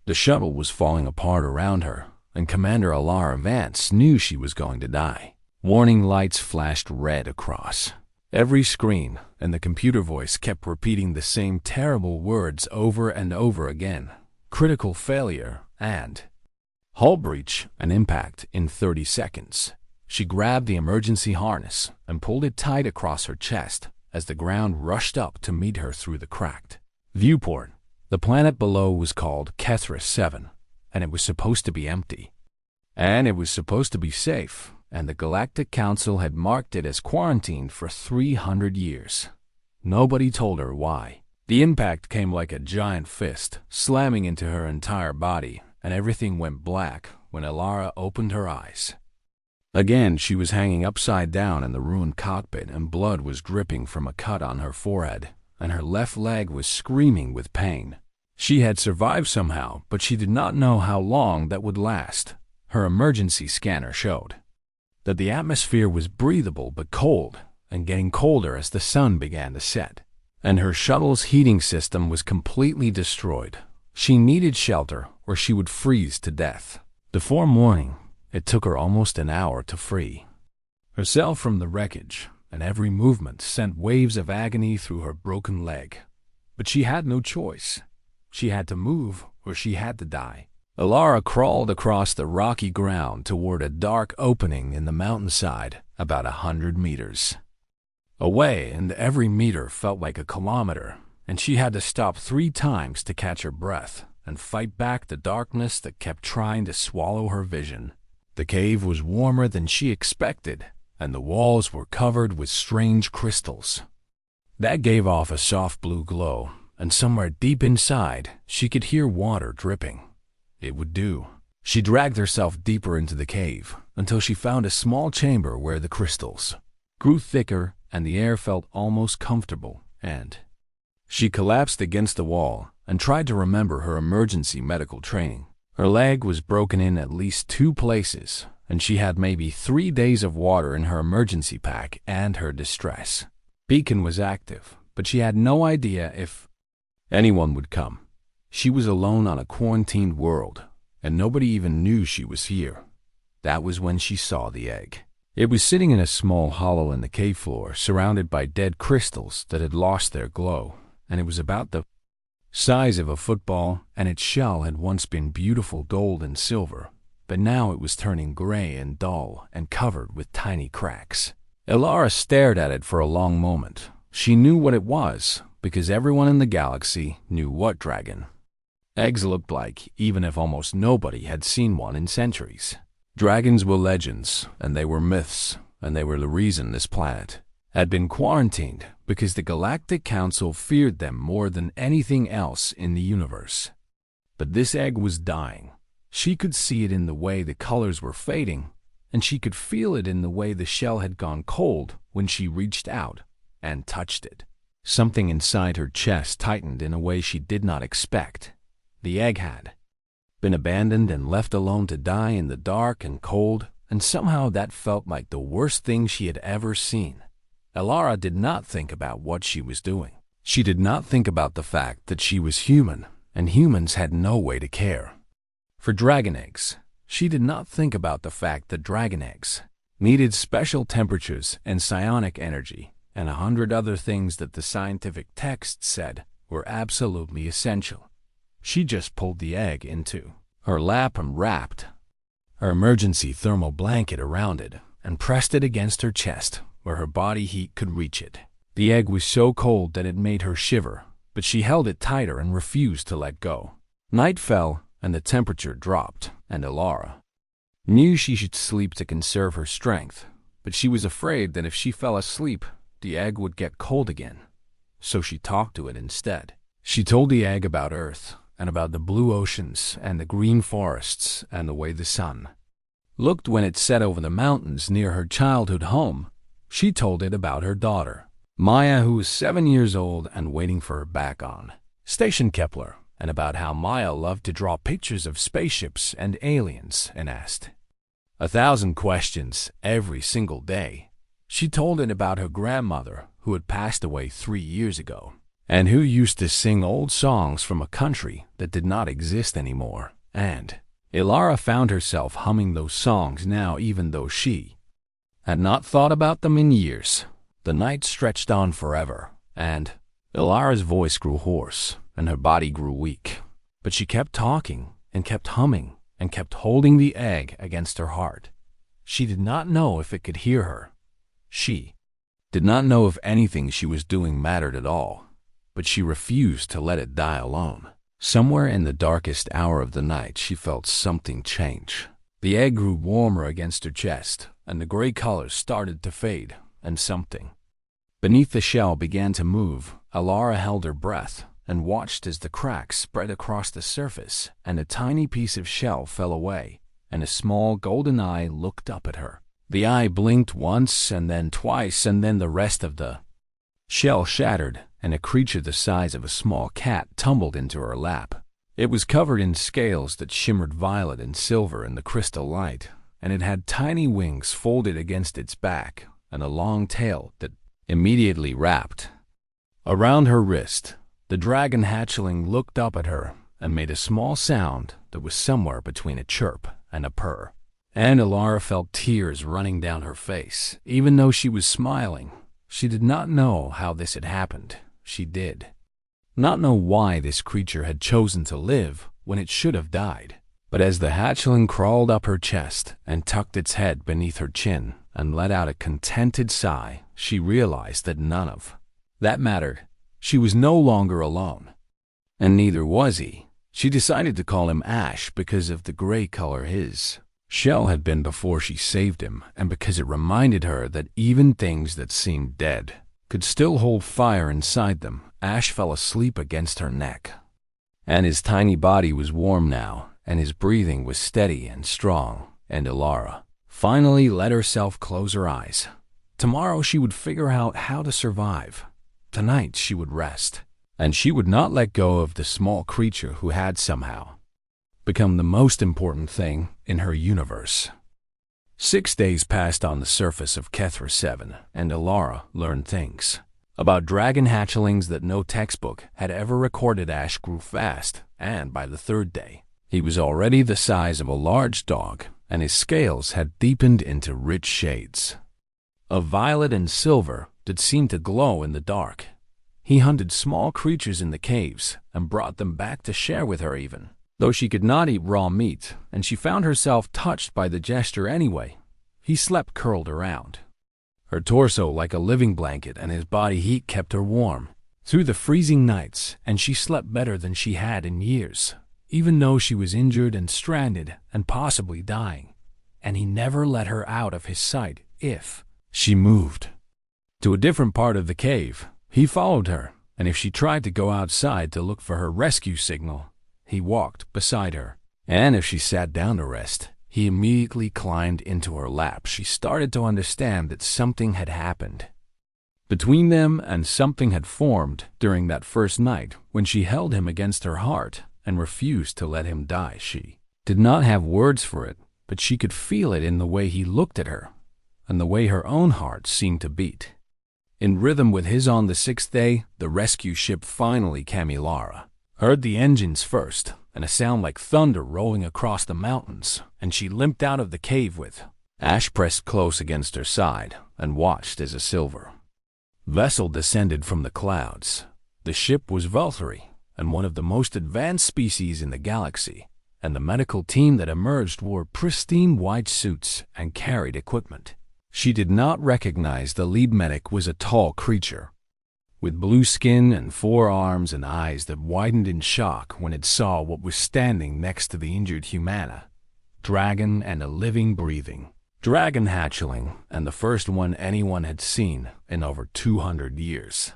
The shuttle was falling apart around her, and Commander Alara Vance knew she was going to die. Warning lights flashed red across every screen, and the computer voice kept repeating the same terrible words over and over again. Critical failure and hull breach, an impact in 30 seconds. She grabbed the emergency harness and pulled it tight across her chest as the ground rushed up to meet her through the cracked viewport. The planet below was called Kethris 7, and it was supposed to be empty. And it was supposed to be safe, and the Galactic Council had marked it as quarantined for 300 years. Nobody told her why. The impact came like a giant fist, slamming into her entire body, and everything went black when Alara opened her eyes. Again, she was hanging upside down in the ruined cockpit, and blood was dripping from a cut on her forehead, and her left leg was screaming with pain. She had survived somehow, but she did not know how long that would last. Her emergency scanner showed that the atmosphere was breathable but cold, and getting colder as the sun began to set. And her shuttle's heating system was completely destroyed. She needed shelter, or she would freeze to death. Before morning, it took her almost an hour to free herself from the wreckage, and every movement sent waves of agony through her broken leg. But she had no choice. She had to move, or she had to die. Alara crawled across the rocky ground toward a dark opening in the mountainside, about 100 meters away, and every meter felt like a kilometer, and she had to stop 3 times to catch her breath and fight back the darkness that kept trying to swallow her vision. The cave was warmer than she expected, and the walls were covered with strange crystals that gave off a soft blue glow, and somewhere deep inside she could hear water dripping. It would do. She dragged herself deeper into the cave until she found a small chamber where the crystals grew thicker and the air felt almost comfortable, and she collapsed against the wall and tried to remember her emergency medical training. Her leg was broken in at least 2 places, and she had maybe 3 days of water in her emergency pack and her distress beacon was active, but she had no idea if anyone would come. She was alone on a quarantined world, and nobody even knew she was here. That was when she saw the egg. It was sitting in a small hollow in the cave floor, surrounded by dead crystals that had lost their glow, and it was about the size of a football, and its shell had once been beautiful gold and silver, but now it was turning gray and dull and covered with tiny cracks. Alara stared at it for a long moment. She knew what it was, because everyone in the galaxy knew what dragon eggs looked like, even if almost nobody had seen one in centuries. Dragons were legends, and they were myths, and they were the reason this planet had been quarantined, because the Galactic Council feared them more than anything else in the universe. But this egg was dying. She could see it in the way the colors were fading, and she could feel it in the way the shell had gone cold when she reached out and touched it. Something inside her chest tightened in a way she did not expect. The egg had been abandoned and left alone to die in the dark and cold, and somehow that felt like the worst thing she had ever seen. Alara did not think about what she was doing. She did not think about the fact that she was human, and humans had no way to care for dragon eggs. She did not think about the fact that dragon eggs needed special temperatures and psionic energy, and 100 other things that the scientific texts said were absolutely essential. She just pulled the egg into her lap and wrapped her emergency thermal blanket around it and pressed it against her chest where her body heat could reach it. The egg was so cold that it made her shiver, but she held it tighter and refused to let go. Night fell and the temperature dropped, and Alara knew she should sleep to conserve her strength, but she was afraid that if she fell asleep, the egg would get cold again. So she talked to it instead. She told the egg about Earth, and about the blue oceans and the green forests and the way the sun looked when it set over the mountains near her childhood home. She told it about her daughter, Maya, who was 7 years old and waiting for her back on Station Kepler, and about how Maya loved to draw pictures of spaceships and aliens and asked 1,000 questions every single day. She told it about her grandmother, who had passed away 3 years ago, and who used to sing old songs from a country that did not exist anymore. And Ilara found herself humming those songs now, even though she had not thought about them in years. The night stretched on forever, and Ilara's voice grew hoarse and her body grew weak. But she kept talking and kept humming and kept holding the egg against her heart. She did not know if it could hear her. She did not know if anything she was doing mattered at all, but she refused to let it die alone. Somewhere in the darkest hour of the night, she felt something change. The egg grew warmer against her chest, and the gray colors started to fade, and something beneath the shell began to move. Ilara held her breath and watched as the cracks spread across the surface, and a tiny piece of shell fell away, and a small golden eye looked up at her. The eye blinked once and then twice, and then the rest of the shell shattered, and a creature the size of a small cat tumbled into her lap. It was covered in scales that shimmered violet and silver in the crystal light, and it had tiny wings folded against its back and a long tail that immediately wrapped around her wrist. The dragon hatchling looked up at her and made a small sound that was somewhere between a chirp and a purr. And Ilara felt tears running down her face. Even though she was smiling, she did not know how this had happened. She did not know why this creature had chosen to live when it should have died. But as the hatchling crawled up her chest and tucked its head beneath her chin and let out a contented sigh, she realized that none of that mattered. She was no longer alone, and neither was he. She decided to call him Ash because of the gray color his shell had been before she saved him, and because it reminded her that even things that seemed dead could still hold fire inside them. Ash fell asleep against her neck, and his tiny body was warm now, and his breathing was steady and strong, and Ilara finally let herself close her eyes. Tomorrow she would figure out how to survive. Tonight she would rest, and she would not let go of the small creature who had somehow become the most important thing in her universe. 6 days passed on the surface of Kethra 7, and Ilara learned things about dragon hatchlings that no textbook had ever recorded. Ash grew fast, and by the 3rd day, he was already the size of a large dog, and his scales had deepened into rich shades of violet and silver that seemed to glow in the dark. He hunted small creatures in the caves and brought them back to share with her, even though she could not eat raw meat, and she found herself touched by the gesture anyway. He slept curled around her torso like a living blanket, and his body heat kept her warm through the freezing nights, and she slept better than she had in years, even though she was injured and stranded and possibly dying. And he never let her out of his sight. If she moved to a different part of the cave, he followed her, and if she tried to go outside to look for her rescue signal, he walked beside her. And if she sat down to rest, he immediately climbed into her lap. She started to understand that something had happened between them, and something had formed during that first night when she held him against her heart and refused to let him die. She did not have words for it, but she could feel it in the way he looked at her and the way her own heart seemed to beat in rhythm with his. On the 6th day, the rescue ship finally came. Ilara heard the engines first, and a sound like thunder rolling across the mountains, and she limped out of the cave with Ash pressed close against her side and watched as a silver vessel descended from the clouds. The ship was Valkyrie, and one of the most advanced species in the galaxy, and the medical team that emerged wore pristine white suits and carried equipment. She did not recognize the lead medic was a tall creature with blue skin and 4 arms and eyes that widened in shock when it saw what was standing next to the injured humana dragon, and a living, breathing dragon hatchling, and the first one anyone had seen in over 200 years.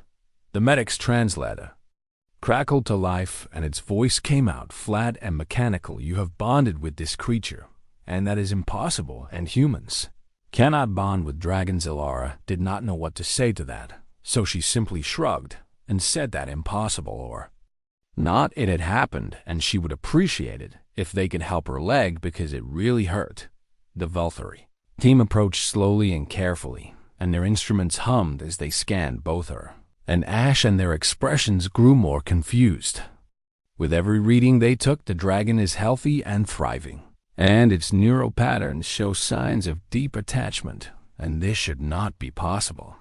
The medic's translator crackled to life, and its voice came out flat and mechanical. "You have bonded with this creature, and that is impossible, and humans cannot bond with dragons." Ilara did not know what to say to that, so she simply shrugged and said that impossible or not, it had happened, and she would appreciate it if they could help her leg because it really hurt. The Valkyrie team approached slowly and carefully, and their instruments hummed as they scanned both her and Ash and their expressions grew more confused. With every reading they took, the dragon is healthy and thriving, and its neural patterns show signs of deep attachment, and this should not be possible.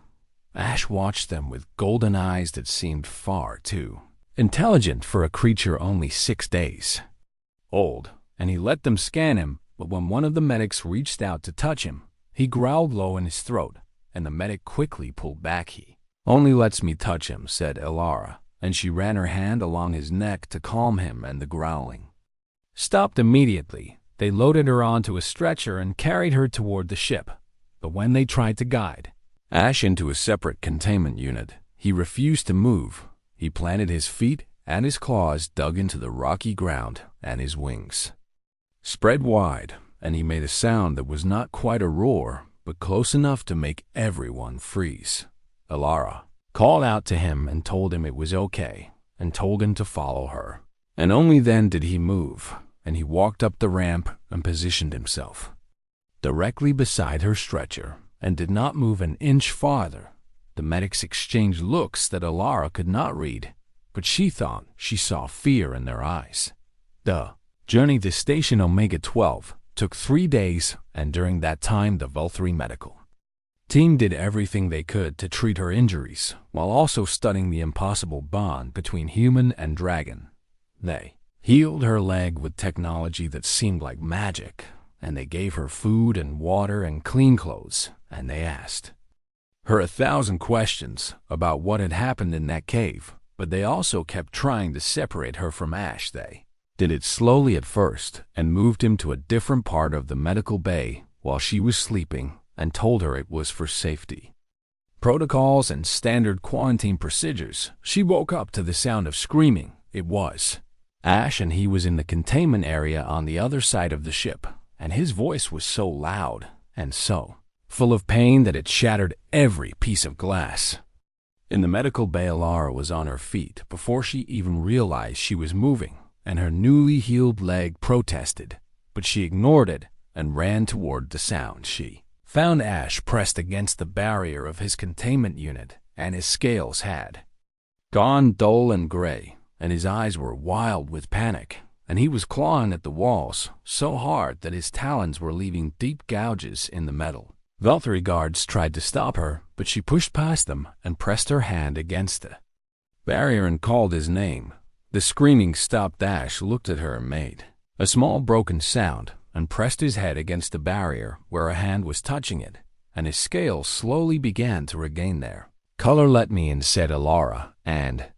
Ash watched them with golden eyes that seemed far too intelligent for a creature only 6 days old, and he let them scan him, but when one of the medics reached out to touch him, he growled low in his throat, and the medic quickly pulled back. He only lets me touch him, said Elara, and she ran her hand along his neck to calm him, and the growling stopped immediately. They loaded her onto a stretcher and carried her toward the ship, but when they tried to guide Ash into a separate containment unit, he refused to move. He planted his feet, and his claws dug into the rocky ground, and his wings spread wide, and he made a sound that was not quite a roar, but close enough to make everyone freeze. Elara called out to him and told him it was okay, and told him to follow her. And only then did he move, and he walked up the ramp and positioned himself directly beside her stretcher, and did not move an inch farther. The medics exchanged looks that Elara could not read, but she thought she saw fear in their eyes. The journey to Station Omega 12 took 3 days, and during that time the Valkyrie medical team did everything they could to treat her injuries, while also studying the impossible bond between human and dragon. They healed her leg with technology that seemed like magic, and they gave her food and water and clean clothes, and they asked her 1,000 questions about what had happened in that cave, but they also kept trying to separate her from Ash. They did it slowly at first and moved him to a different part of the medical bay while she was sleeping, and told her it was for safety protocols and standard quarantine procedures. She woke up to the sound of screaming. It was Ash, and he was in the containment area on the other side of the ship, and his voice was so loud and so full of pain that it shattered every piece of glass. In the medical bay, Elara was on her feet before she even realized she was moving, and her newly healed leg protested, but she ignored it and ran toward the sound. She found Ash pressed against the barrier of his containment unit, and his scales had gone dull and gray, and his eyes were wild with panic, and he was clawing at the walls so hard that his talons were leaving deep gouges in the metal. Valkyrie guards tried to stop her, but she pushed past them and pressed her hand against the barrier and called his name. The screaming stopped. Ash looked at her and made a small broken sound and pressed his head against the barrier where a hand was touching it, and his scales slowly began to regain their color. Let me in, said Elara, and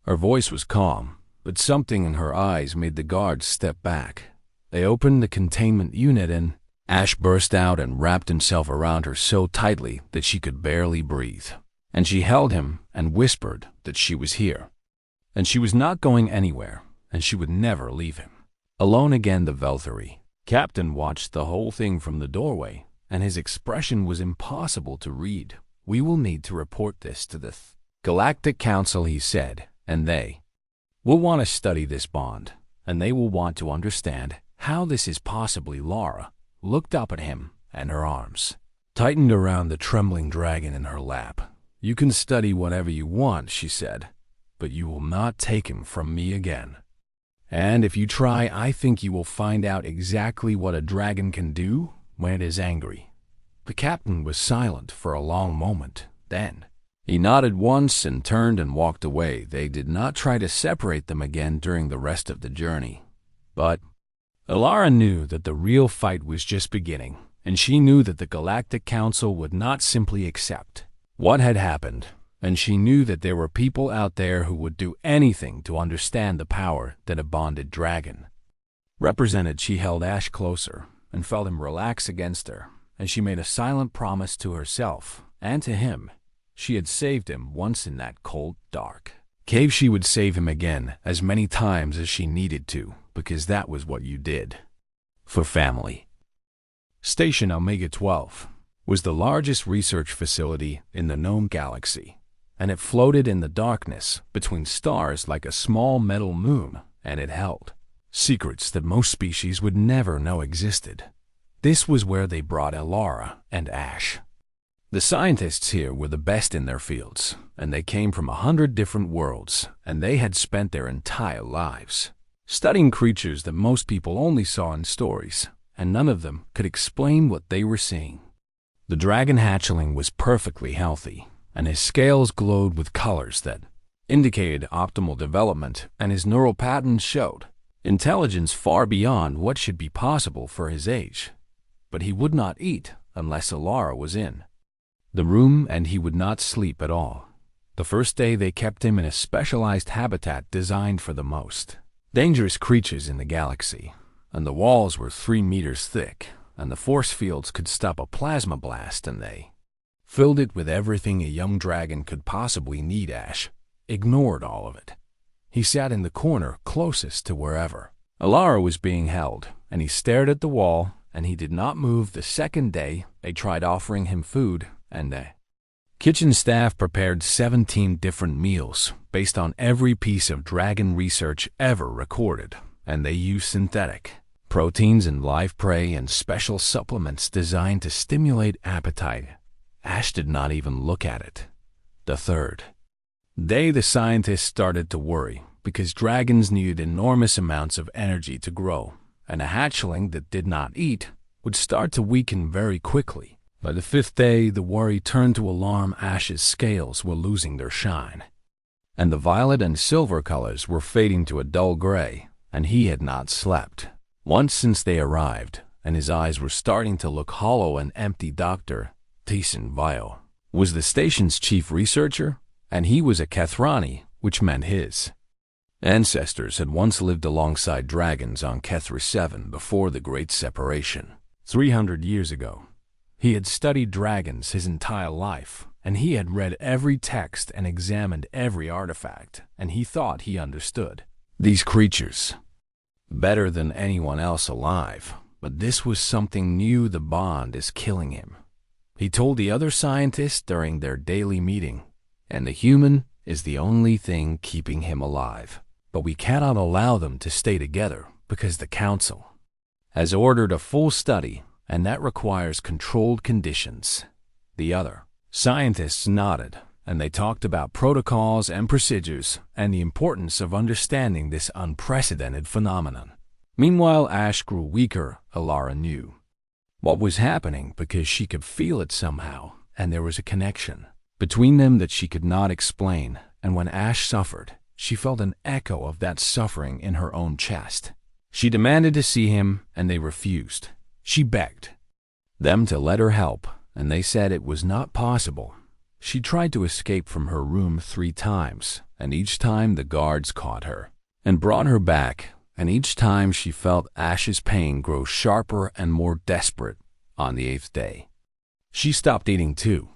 her voice was calm, but something in her eyes made the guards step back. They opened the containment unit, and Ash burst out and wrapped himself around her so tightly that she could barely breathe, and she held him and whispered that she was here, and she was not going anywhere, and she would never leave him alone again. The Valkyrie captain watched the whole thing from the doorway, and his expression was impossible to read. We will need to report this to the Galactic Council, he said, and they will want to study this bond, and they will want to understand how this is possibly. Elara looked up at him, and her arms tightened around the trembling dragon in her lap. You can study whatever you want, she said, but you will not take him from me again. And if you try, I think you will find out exactly what a dragon can do when it is angry. The captain was silent for a long moment. Then he nodded once and turned and walked away. They did not try to separate them again during the rest of the journey. But Elara knew that the real fight was just beginning, and she knew that the Galactic Council would not simply accept what had happened, and she knew that there were people out there who would do anything to understand the power that a bonded dragon represented. She held Ash closer and felt him relax against her, and she made a silent promise to herself and to him. She had saved him once in that cold, dark cave. She would save him again as many times as she needed to, because that was what you did for family. Station Omega 12 was the largest research facility in the known galaxy, and it floated in the darkness between stars like a small metal moon, and it held secrets that most species would never know existed. This was where they brought Elara and Ash. The scientists here were the best in their fields, and they came from 100 different worlds, and they had spent their entire lives studying creatures that most people only saw in stories, and none of them could explain what they were seeing. The dragon hatchling was perfectly healthy, and his scales glowed with colors that indicated optimal development, and his neural patterns showed intelligence far beyond what should be possible for his age. But he would not eat unless Alara was in the room, and he would not sleep at all. The first day they kept him in a specialized habitat designed for the most dangerous creatures in the galaxy, and the walls were 3 meters thick, and the force fields could stop a plasma blast, and they filled it with everything a young dragon could possibly need. Ash ignored all of it. He sat in the corner closest to wherever Alara was being held, and he stared at the wall, and he did not move. The second day, they tried offering him food, and the kitchen staff prepared 17 different meals based on every piece of dragon research ever recorded, and they used synthetic proteins and live prey and special supplements designed to stimulate appetite. Ash did not even look at it. The third day, the scientists started to worry because dragons needed enormous amounts of energy to grow, and a hatchling that did not eat would start to weaken very quickly. By the 5th day, the worry turned to alarm. Ash's scales were losing their shine, and the violet and silver colors were fading to a dull gray, and he had not slept once since they arrived, and his eyes were starting to look hollow and empty. Dr. Thiessen Vio was the station's chief researcher, and he was a Kethrani, which meant his ancestors had once lived alongside dragons on Kethra 7 before the Great Separation. 300 years ago, he had studied dragons his entire life, and he had read every text and examined every artifact, and he thought he understood these creatures better than anyone else alive. But this was something new. The bond is killing him, he told the other scientists during their daily meeting, and the human is the only thing keeping him alive. But we cannot allow them to stay together because the Council has ordered a full study, and that requires controlled conditions. The other scientists nodded, and they talked about protocols and procedures and the importance of understanding this unprecedented phenomenon. Meanwhile, Ash grew weaker. Alara knew what was happening because she could feel it somehow, and there was a connection between them that she could not explain, and when Ash suffered, she felt an echo of that suffering in her own chest. She demanded to see him, and they refused. She begged them to let her help, and they said it was not possible. She tried to escape from her room 3 times, and each time the guards caught her and brought her back, and each time she felt Ash's pain grow sharper and more desperate. On the 8th day, she stopped eating too.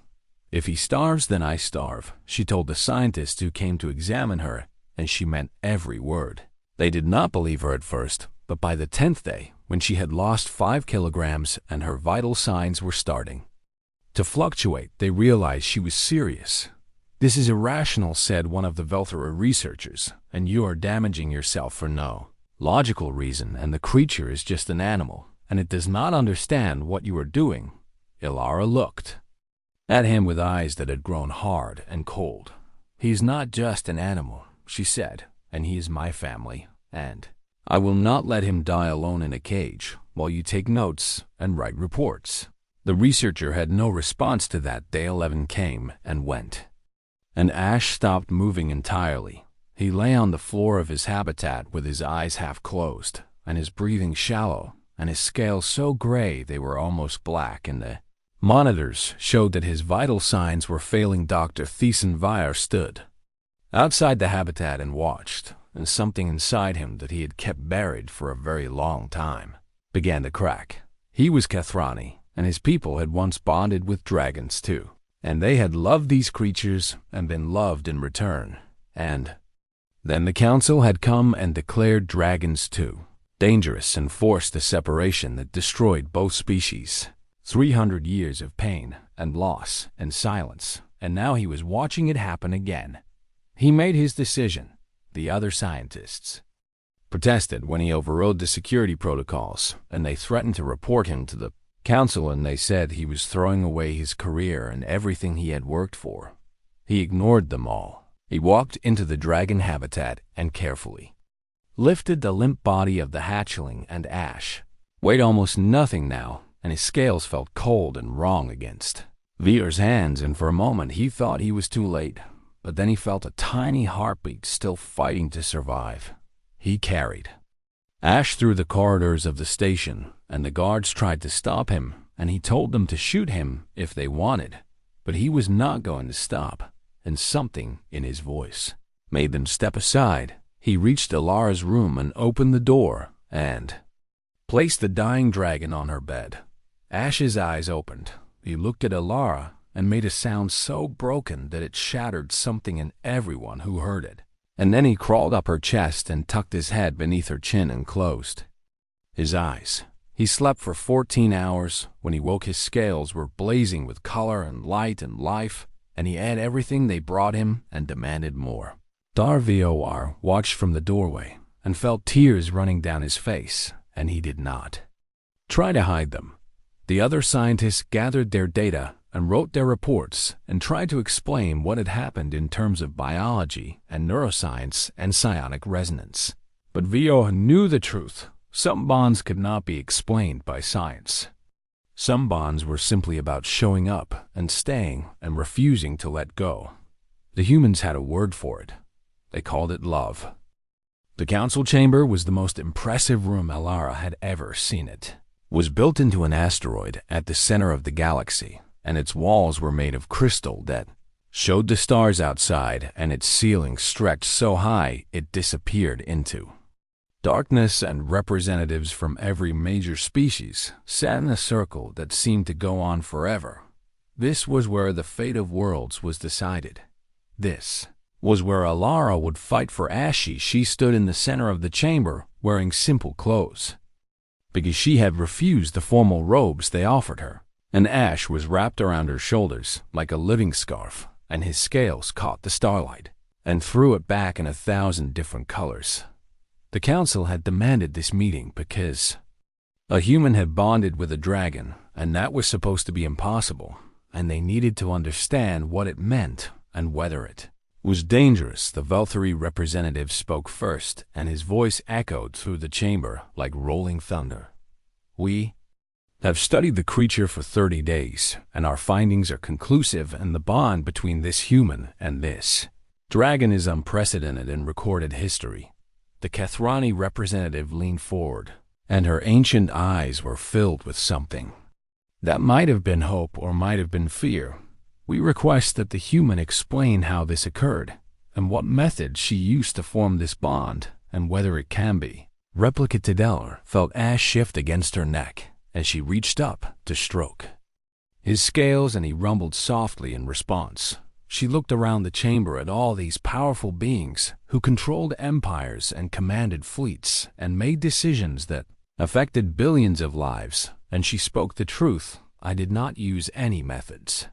"If he starves, then I starve," she told the scientists who came to examine her, and she meant every word. They did not believe her at first, but by the 10th day, when she had lost 5 kilograms and her vital signs were starting to fluctuate, they realized she was serious. "This is irrational," said one of the Velthera researchers, "and you are damaging yourself for no logical reason, and the creature is just an animal, and it does not understand what you are doing." Alara looked at him with eyes that had grown hard and cold. "He is not just an animal," she said, "and he is my family, and I will not let him die alone in a cage while you take notes and write reports." The researcher had no response to that. Day 11 came and went, and Ash stopped moving entirely. He lay on the floor of his habitat with his eyes half closed, and his breathing shallow, and his scales so gray they were almost black, and the monitors showed that his vital signs were failing. Dr. Thiessen Vio stood outside the habitat and watched, and something inside him that he had kept buried for a very long time began to crack. He was Kethrani, and his people had once bonded with dragons too, and they had loved these creatures and been loved in return. And then the council had come and declared dragons too dangerous and forced a separation that destroyed both species. 300 years of pain and loss and silence, and now he was watching it happen again. He made his decision. The other scientists protested when he overrode the security protocols, and they threatened to report him to the council and they said he was throwing away his career and everything he had worked for. He ignored them all. He walked into the dragon habitat and carefully lifted the limp body of the hatchling and Ash. Weighed almost nothing now, and his scales felt cold and wrong against Veer's hands, and for a moment he thought he was too late, but then he felt a tiny heartbeat still fighting to survive. He carried Ash through the corridors of the station, and the guards tried to stop him, and he told them to shoot him if they wanted, but he was not going to stop, and something in his voice made them step aside. He reached Alara's room and opened the door and placed the dying dragon on her bed. Ash's eyes opened. He looked at Alara and made a sound so broken that it shattered something in everyone who heard it. And then he crawled up her chest and tucked his head beneath her chin and closed his eyes. He slept for 14 hours. When he woke, his scales were blazing with color and light and life, and he ate everything they brought him and demanded more. Darvor watched from the doorway and felt tears running down his face, and he did not try to hide them. The other scientists gathered their data and wrote their reports and tried to explain what had happened in terms of biology and neuroscience and psionic resonance. But Vio knew the truth. Some bonds could not be explained by science. Some bonds were simply about showing up and staying and refusing to let go. The humans had a word for it. They called it love. The council chamber was the most impressive room Alara had ever seen. It was built into an asteroid at the center of the galaxy, and its walls were made of crystal that showed the stars outside, and its ceiling stretched so high it disappeared into darkness, and representatives from every major species sat in a circle that seemed to go on forever. This was where the fate of worlds was decided. This was where Alara would fight for Ashi. She stood in the center of the chamber wearing simple clothes because she had refused the formal robes they offered her, and Ash was wrapped around her shoulders like a living scarf, and his scales caught the starlight and threw it back in 1,000 different colors. The council had demanded this meeting because a human had bonded with a dragon, and that was supposed to be impossible, and they needed to understand what it meant and whether it was dangerous. The Valkyrie representative spoke first, and his voice echoed through the chamber like rolling thunder. We have studied the creature for 30 days, and our findings are conclusive, and the bond between this human and this dragon is unprecedented in recorded history. The Kethrani representative leaned forward, and her ancient eyes were filled with something that might have been hope or might have been fear. We request that the human explain how this occurred, and what method she used to form this bond, and whether it can be replicated. Eller felt Ash shift against her neck as she reached up to stroke his scales, and he rumbled softly in response. She looked around the chamber at all these powerful beings who controlled empires and commanded fleets and made decisions that affected billions of lives, and she spoke the truth. I did not use any methods,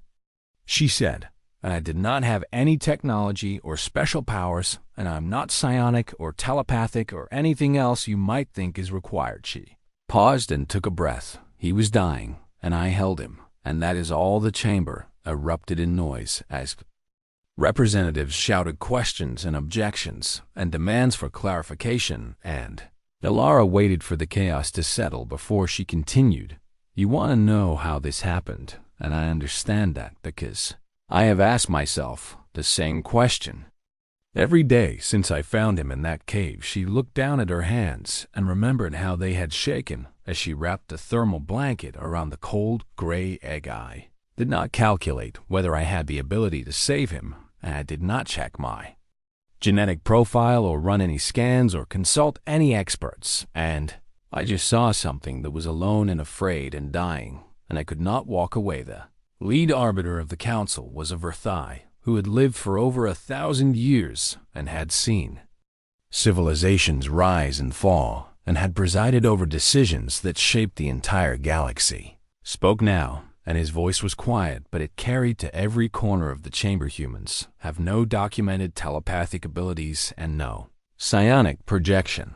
she said, and I did not have any technology or special powers, and I'm not psionic or telepathic or anything else you might think is required. She paused and took a breath. He was dying, and I held him, and that is all. The chamber erupted in noise as representatives shouted questions and objections and demands for clarification, and Alara waited for the chaos to settle before she continued. You want to know how this happened, and I understand that because I have asked myself the same question every day since I found him in that cave. She looked down at her hands and remembered how they had shaken as she wrapped a thermal blanket around the cold, gray egg eye. Did not calculate whether I had the ability to save him, and I did not check my genetic profile or run any scans or consult any experts, and I just saw something that was alone and afraid and dying, and I could not walk away. The lead arbiter of the council was a Verthai who had lived for over 1,000 years and had seen civilizations rise and fall and had presided over decisions that shaped the entire galaxy. Spoke now, and his voice was quiet, but it carried to every corner of the chamber. Humans have no documented telepathic abilities and no psionic projection,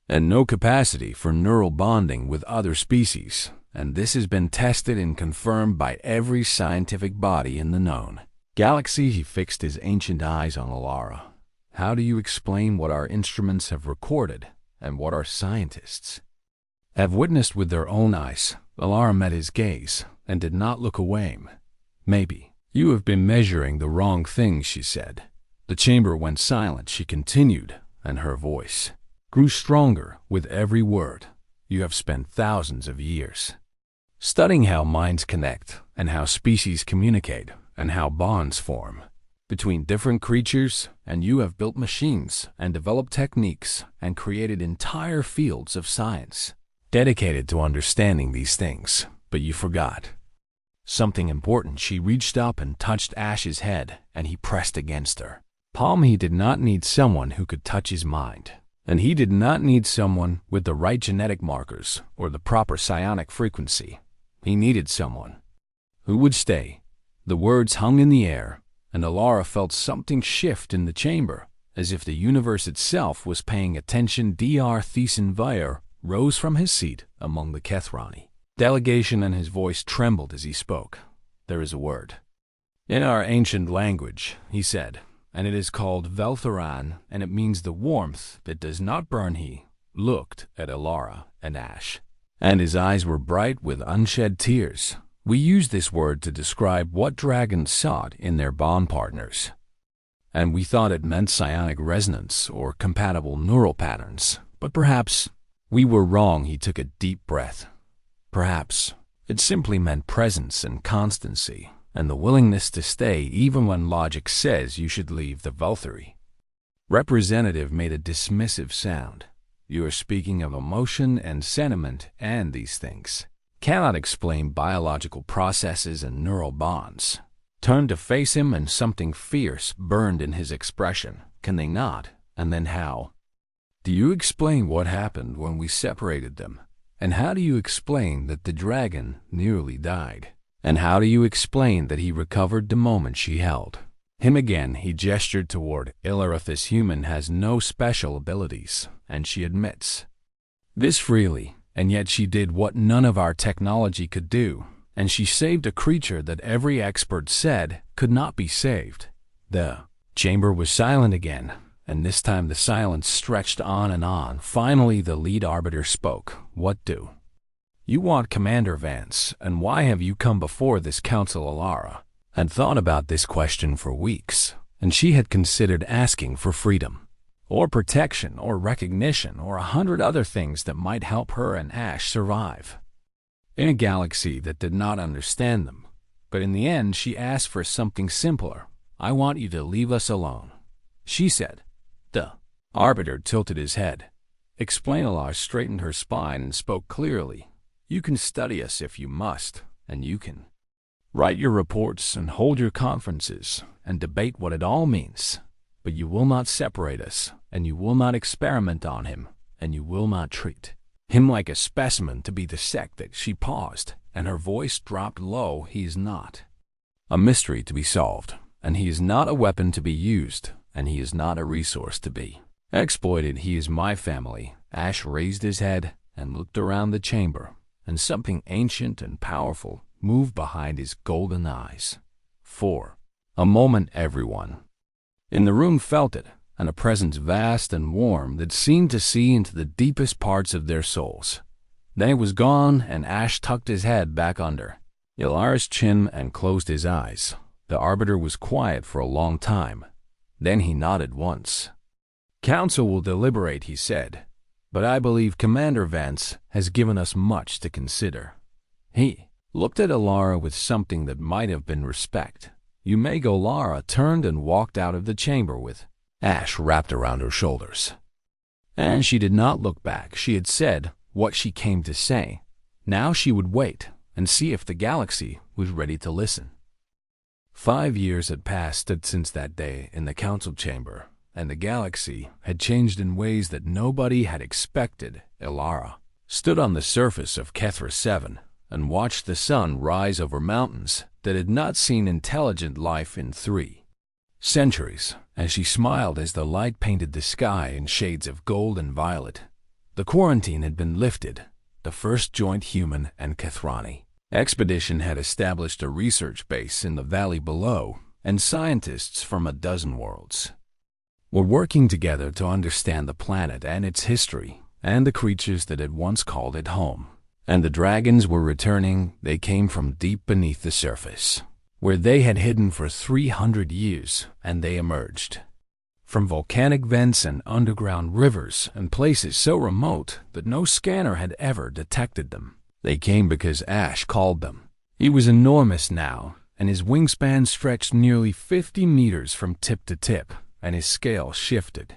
and no capacity for neural bonding with other species. and this has been tested and confirmed by every scientific body in the known galaxy. He fixed his ancient eyes on Alara. How do you explain what our instruments have recorded and what our scientists have witnessed with their own eyes? Alara met his gaze and did not look away. Maybe you have been measuring the wrong thing, she said. The chamber went silent. She continued, and her voice grew stronger with every word. You have spent thousands of years studying how minds connect and how species communicate and how bonds form between different creatures, and you have built machines and developed techniques and created entire fields of science dedicated to understanding these things. But you forgot something important. She reached up and touched Ash's head, and he pressed against her palm. He did not need someone who could touch his mind, and he did not need someone with the right genetic markers or the proper psionic frequency. He needed someone who would stay. The words hung in the air, and Alara felt something shift in the chamber, as if the universe itself was paying attention. Dr. Thiessen Vire rose from his seat among the Kethrani delegation, and his voice trembled as he spoke. There is a word in our ancient language, he said, and it is called Veltharan, and it means the warmth that does not burn. He looked at Alara and Ash, and his eyes were bright with unshed tears. We use this word to describe what dragons sought in their bond partners, and we thought it meant psionic resonance or compatible neural patterns. But perhaps we were wrong. He took a deep breath. Perhaps it simply meant presence and constancy, and the willingness to stay even when logic says you should leave. The Velthari representative made a dismissive sound. You are speaking of emotion and sentiment, and these things cannot explain biological processes and neural bonds. Turned to face him, and something fierce burned in his expression. Can they not? And then how do you explain what happened when we separated them? And how do you explain that the dragon nearly died? And how do you explain that he recovered the moment she held him again? He gestured toward Ilarith. This human has no special abilities, and she admits this freely, and yet she did what none of our technology could do, and she saved a creature that every expert said could not be saved. The chamber was silent again, and this time the silence stretched on and on. Finally, the lead arbiter spoke. What do you want, Commander Vance, and why have you come before this council? Alara had thought about this question for weeks, and she had considered asking for freedom, or protection, or recognition, or 100 other things that might help her and Ash survive in a galaxy that did not understand them. But in the end, she asked for something simpler. I want you to leave us alone, she said. The arbiter tilted his head. Explain. Alara straightened her spine and spoke clearly. You can study us if you must, and you can write your reports and hold your conferences and debate what it all means, but you will not separate us, and you will not experiment on him, and you will not treat him like a specimen to be the sect that. She paused, and her voice dropped low. He is not a mystery to be solved, and he is not a weapon to be used, and he is not a resource to be exploited. He is my family. Ash raised his head and looked around the chamber, and something ancient and powerful moved behind his golden eyes. For a moment, everyone in the room felt it, and a presence vast and warm that seemed to see into the deepest parts of their souls. Then it was gone, and Ash tucked his head back under Ilara's chin and closed his eyes. The arbiter was quiet for a long time. Then he nodded once. Council will deliberate, he said, but I believe Commander Vance has given us much to consider. He looked at Alara with something that might have been respect. You may go. Alara turned and walked out of the chamber with Ash wrapped around her shoulders. And she did not look back. She had said what she came to say. Now she would wait and see if the galaxy was ready to listen. 5 years had passed since that day in the council chamber, and the galaxy had changed in ways that nobody had expected. Alara stood on the surface of Kethra 7 and watched the sun rise over mountains that had not seen intelligent life in 3 centuries, as she smiled as the light painted the sky in shades of gold and violet. The quarantine had been lifted. the first joint human and Kathrani expedition had established a research base in the valley below, and scientists from a dozen worlds were working together to understand the planet and its history, and the creatures that had once called it home. And the dragons were returning. They came from deep beneath the surface, where they had hidden for 300 years, and they emerged from volcanic vents and underground rivers and places so remote that no scanner had ever detected them. They came because Ash called them. He was enormous now, and his wingspan stretched nearly 50 meters from tip to tip, and his scale shifted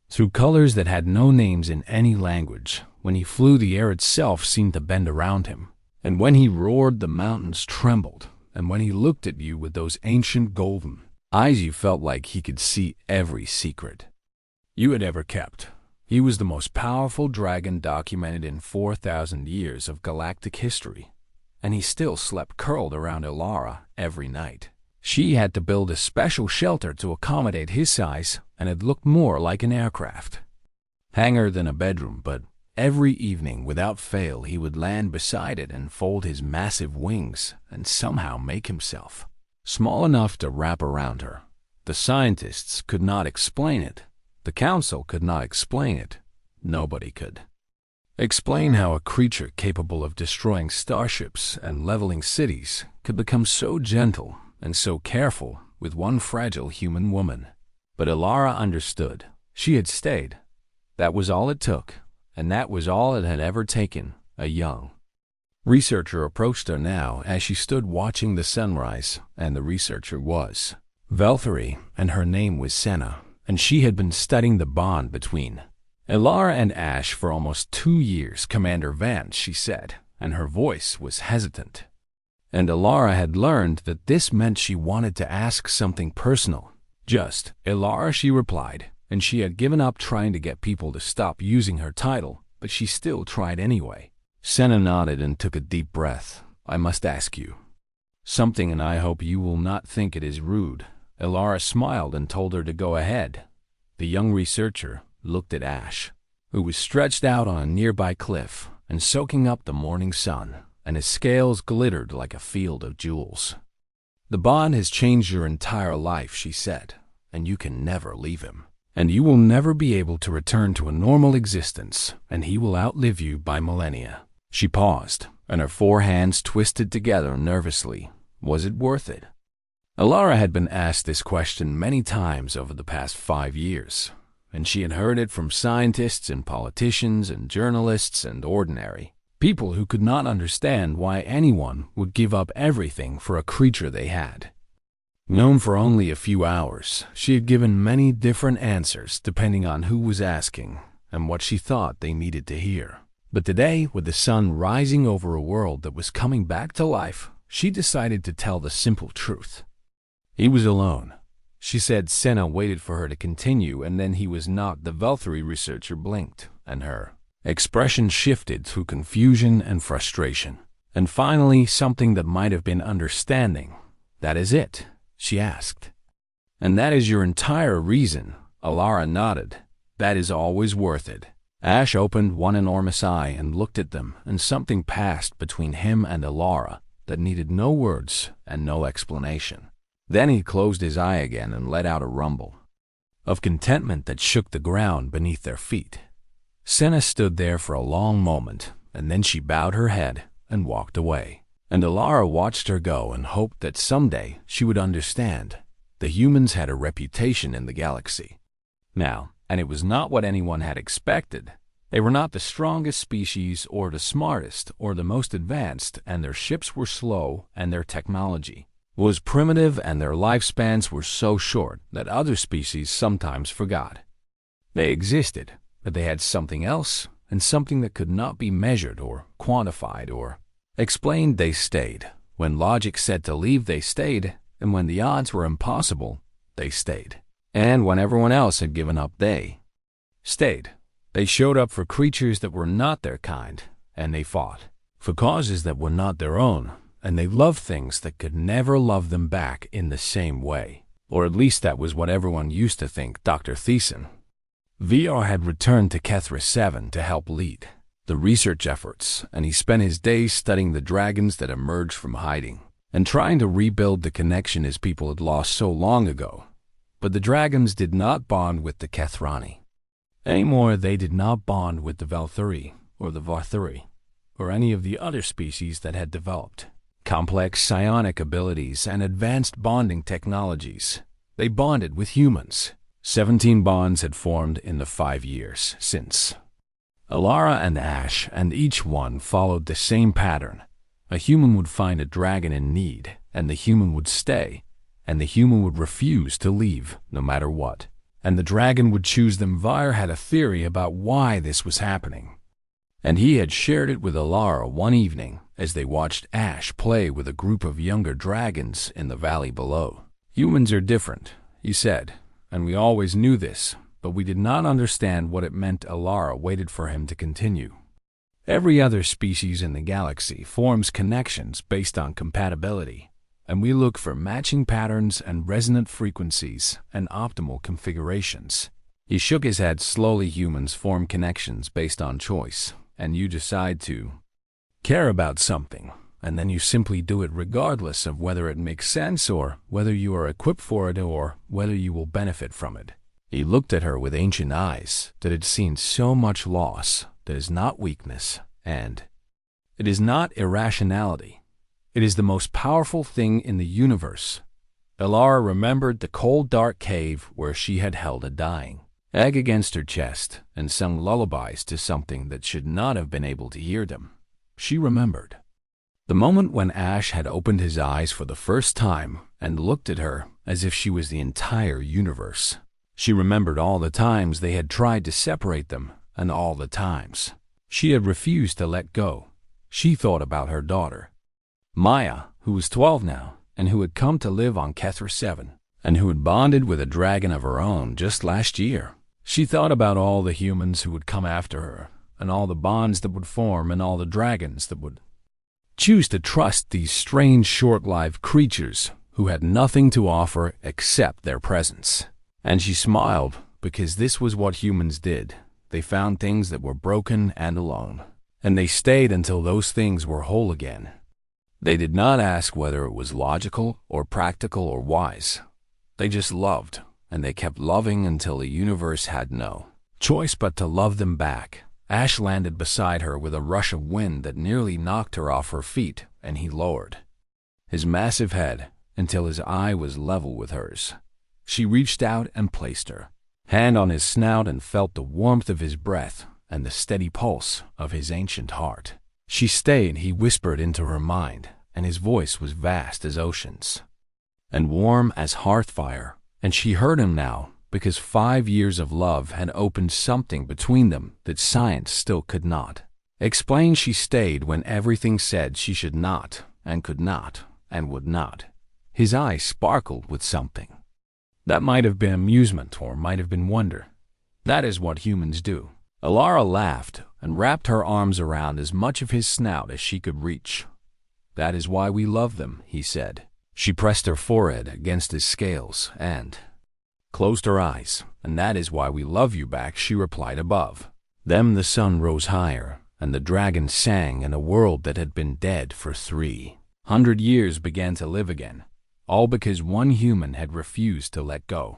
through colors that had no names in any language. When he flew, the air itself seemed to bend around him, and when he roared, the mountains trembled, and when he looked at you with those ancient golden eyes, you felt like he could see every secret you had ever kept. He was the most powerful dragon documented in 4,000 years of galactic history, and he still slept curled around Ilara every night. She had to build a special shelter to accommodate his size, and it looked more like an aircraft hangar than a bedroom, but every evening, without fail, he would land beside it and fold his massive wings and somehow make himself small enough to wrap around her. The scientists could not explain it. The council could not explain it. Nobody could explain how a creature capable of destroying starships and leveling cities could become so gentle and so careful with one fragile human woman. But Ilara understood. She had stayed. That was all it took, and that was all it had ever taken. A young researcher approached her now as she stood watching the sunrise, and the researcher was Valkyrie, and her name was Senna, and she had been studying the bond between Ilara and Ash for almost 2 years. Commander Vance, she said, and her voice was hesitant. And Ilara had learned that this meant she wanted to ask something personal. Just Ilara, she replied, and she had given up trying to get people to stop using her title, but she still tried anyway. Senna nodded and took a deep breath. I must ask you something, and I hope you will not think it is rude. Ilara smiled and told her to go ahead. The young researcher looked at Ash, who was stretched out on a nearby cliff and soaking up the morning sun, and his scales glittered like a field of jewels. The bond has changed your entire life, she said, and you can never leave him. And you will never be able to return to a normal existence, and he will outlive you by millennia. She paused, and her 4 hands twisted together nervously. Was it worth it? Ilara had been asked this question many times over the past 5 years, and she had heard it from scientists and politicians and journalists and ordinary people who could not understand why anyone would give up everything for a creature they had known for only a few hours. She had given many different answers depending on who was asking and what she thought they needed to hear. But today, with the sun rising over a world that was coming back to life, she decided to tell the simple truth. He was alone. She said. Senna waited for her to continue, and then he was not. The Valkyrie researcher blinked, and her expression shifted through confusion and frustration. And finally, something that might have been understanding. That is it? She asked. And that is your entire reason? Ilara nodded. That is always worth it. Ash opened one enormous eye and looked at them, and something passed between him and Ilara that needed no words and no explanation. Then he closed his eye again and let out a rumble of contentment that shook the ground beneath their feet. Senna stood there for a long moment, and then she bowed her head and walked away. And Ilara watched her go and hoped that someday she would understand. The humans had a reputation in the galaxy now, and it was not what anyone had expected. They were not the strongest species or the smartest or the most advanced, and their ships were slow, and their technology was primitive, and their lifespans were so short that other species sometimes forgot they existed, but they had something else, and something that could not be measured or quantified or explained. They stayed. When logic said to leave, they stayed, and when the odds were impossible, they stayed. And when everyone else had given up, they stayed. They showed up for creatures that were not their kind, and they fought for causes that were not their own, and they loved things that could never love them back in the same way. Or at least that was what everyone used to think. Dr. Thiessen VR had returned to Kethra 7 to help lead the research efforts, and he spent his days studying the dragons that emerged from hiding and trying to rebuild the connection his people had lost so long ago. But the dragons did not bond with the Kethrani. Anymore, they did not bond with the Valthuri or the Varthuri or any of the other species that had developed complex psionic abilities and advanced bonding technologies. They bonded with humans. 17 bonds had formed in the 5 years since. Alara and Ash, and each one followed the same pattern. A human would find a dragon in need, and the human would stay, and the human would refuse to leave, no matter what. And the dragon would choose them. Vyre had a theory about why this was happening, and he had shared it with Alara one evening as they watched Ash play with a group of younger dragons in the valley below. Humans are different, he said, and we always knew this, but we did not understand what it meant. Alara waited for him to continue. Every other species in the galaxy forms connections based on compatibility, and we look for matching patterns and resonant frequencies and optimal configurations. He shook his head slowly. Humans form connections based on choice, and you decide to care about something, and then you simply do it regardless of whether it makes sense or whether you are equipped for it or whether you will benefit from it. He looked at her with ancient eyes that had seen so much loss. That is not weakness, and it is not irrationality. It is the most powerful thing in the universe. Alara remembered the cold, dark cave where she had held a dying egg against her chest and sung lullabies to something that should not have been able to hear them. She remembered the moment when Ash had opened his eyes for the first time and looked at her as if she was the entire universe. She remembered all the times they had tried to separate them, and all the times she had refused to let go. She thought about her daughter, Maya, who was 12 now, and who had come to live on Kethra 7, and who had bonded with a dragon of her own just last year. She thought about all the humans who would come after her, and all the bonds that would form, and all the dragons that would choose to trust these strange, short-lived creatures who had nothing to offer except their presence. And she smiled, because this was what humans did. They found things that were broken and alone, and they stayed until those things were whole again. They did not ask whether it was logical or practical or wise. They just loved, and they kept loving until the universe had no choice but to love them back. Ash landed beside her with a rush of wind that nearly knocked her off her feet, and he lowered his massive head until his eye was level with hers. She reached out and placed her hand on his snout and felt the warmth of his breath and the steady pulse of his ancient heart. She stayed, he whispered into her mind, and his voice was vast as oceans and warm as hearth fire, and she heard him now because 5 years of love had opened something between them that science still could not explain. She stayed when everything said she should not and could not and would not. His eyes sparkled with something. That might have been amusement or might have been wonder. That is what humans do. Alara laughed and wrapped her arms around as much of his snout as she could reach. That is why we love them, he said. She pressed her forehead against his scales and closed her eyes. And that is why we love you back, she replied above them. The sun rose higher, and the dragon sang, and a world that had been dead for 300 years began to live again. All because one human had refused to let go.